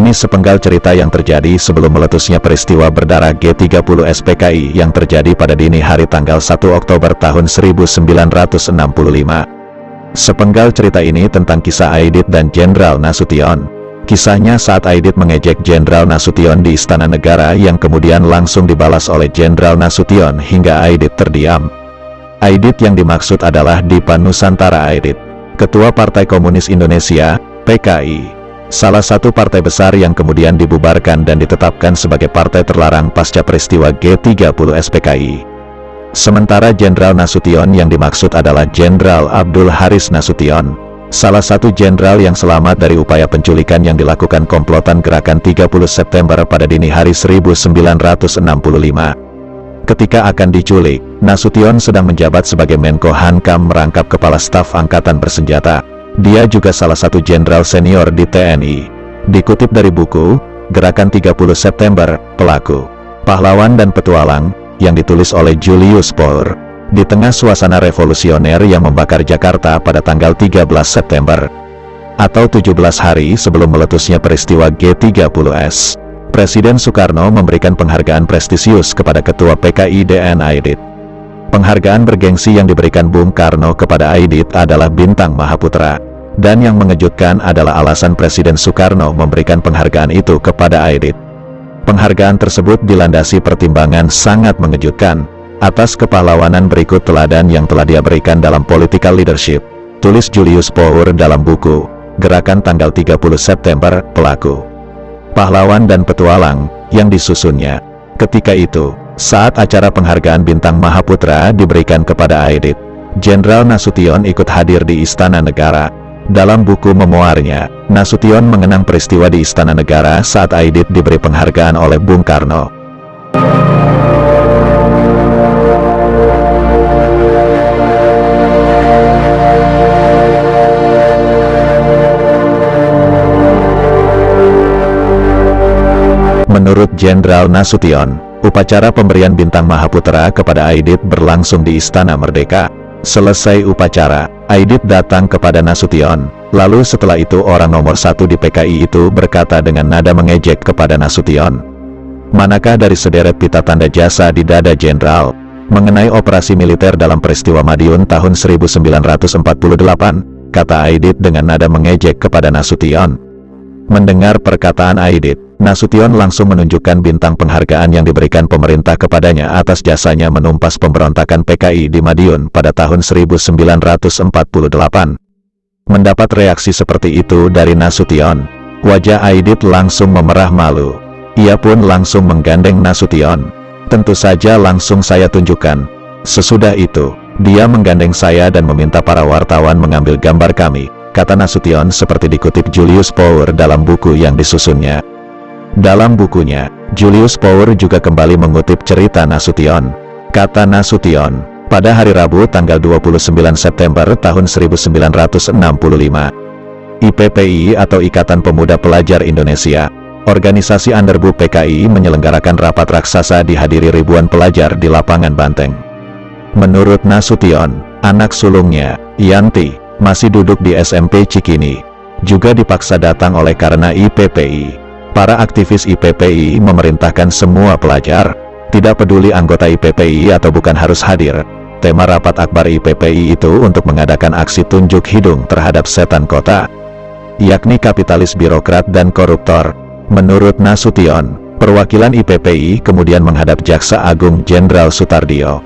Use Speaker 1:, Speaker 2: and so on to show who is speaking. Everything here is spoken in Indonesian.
Speaker 1: Ini sepenggal cerita yang terjadi sebelum meletusnya peristiwa berdarah G30 SPKI yang terjadi pada dini hari tanggal 1 Oktober tahun 1965. Sepenggal cerita ini tentang kisah Aidit dan Jenderal Nasution. Kisahnya saat Aidit mengejek Jenderal Nasution di Istana Negara yang kemudian langsung dibalas oleh Jenderal Nasution hingga Aidit terdiam. Aidit yang dimaksud adalah Dipa Nusantara Aidit, Ketua Partai Komunis Indonesia, PKI. Salah satu partai besar yang kemudian dibubarkan dan ditetapkan sebagai partai terlarang pasca peristiwa G30 SPKI. Sementara Jenderal Nasution yang dimaksud adalah Jenderal Abdul Haris Nasution, salah satu jenderal yang selamat dari upaya penculikan yang dilakukan komplotan gerakan 30 September pada dini hari 1965. Ketika akan diculik, Nasution sedang menjabat sebagai Menko Hankam merangkap Kepala Staf Angkatan Bersenjata. Dia juga salah satu jenderal senior di TNI. Dikutip dari buku, Gerakan 30 September, Pelaku, Pahlawan dan Petualang, yang ditulis oleh Julius Power. Di tengah suasana revolusioner yang membakar Jakarta pada tanggal 13 September, atau 17 hari sebelum meletusnya peristiwa G30S, Presiden Soekarno memberikan penghargaan prestisius kepada Ketua PKI DN Aidit. Penghargaan bergengsi yang diberikan Bung Karno kepada Aidit adalah Bintang Mahaputra, dan yang mengejutkan adalah alasan Presiden Soekarno memberikan penghargaan itu kepada Aidit. Penghargaan tersebut dilandasi pertimbangan sangat mengejutkan, atas kepahlawanan berikut teladan yang telah dia berikan dalam political leadership, tulis Julius Power dalam buku, Gerakan tanggal 30 September, Pelaku, Pahlawan dan Petualang, yang disusunnya. Ketika itu, saat acara penghargaan Bintang Mahaputra diberikan kepada Aidit, Jenderal Nasution ikut hadir di Istana Negara. Dalam buku memoarnya, Nasution mengenang peristiwa di Istana Negara saat Aidit diberi penghargaan oleh Bung Karno. Menurut Jenderal Nasution, upacara pemberian Bintang Mahaputra kepada Aidit berlangsung di Istana Merdeka. Selesai upacara, Aidit datang kepada Nasution. Lalu setelah itu orang nomor satu di PKI itu berkata dengan nada mengejek kepada Nasution, "Manakah dari sederet pita tanda jasa di dada jenderal mengenai operasi militer dalam peristiwa Madiun tahun 1948? Kata Aidit dengan nada mengejek kepada Nasution. Mendengar perkataan Aidit, Nasution langsung menunjukkan bintang penghargaan yang diberikan pemerintah kepadanya atas jasanya menumpas pemberontakan PKI di Madiun pada tahun 1948. Mendapat reaksi seperti itu dari Nasution, wajah Aidit langsung memerah malu. Ia pun langsung menggandeng Nasution. "Tentu saja langsung saya tunjukkan." Sesudah itu, dia menggandeng saya dan meminta para wartawan mengambil gambar kami, kata Nasution seperti dikutip Julius Power dalam buku yang disusunnya. Dalam bukunya, Julius Power juga kembali mengutip cerita Nasution. Kata Nasution, pada hari Rabu tanggal 29 September tahun 1965, IPPI atau Ikatan Pemuda Pelajar Indonesia, organisasi underbu PKI menyelenggarakan rapat raksasa dihadiri ribuan pelajar di lapangan Banteng. Menurut Nasution, anak sulungnya, Yanti, masih duduk di SMP Cikini, juga dipaksa datang oleh karena IPPI. Para aktivis IPPI memerintahkan semua pelajar, tidak peduli anggota IPPI atau bukan harus hadir. Tema rapat akbar IPPI itu untuk mengadakan aksi tunjuk hidung terhadap setan kota, yakni kapitalis birokrat dan koruptor. Menurut Nasution, perwakilan IPPI kemudian menghadap Jaksa Agung Jenderal Sutardio.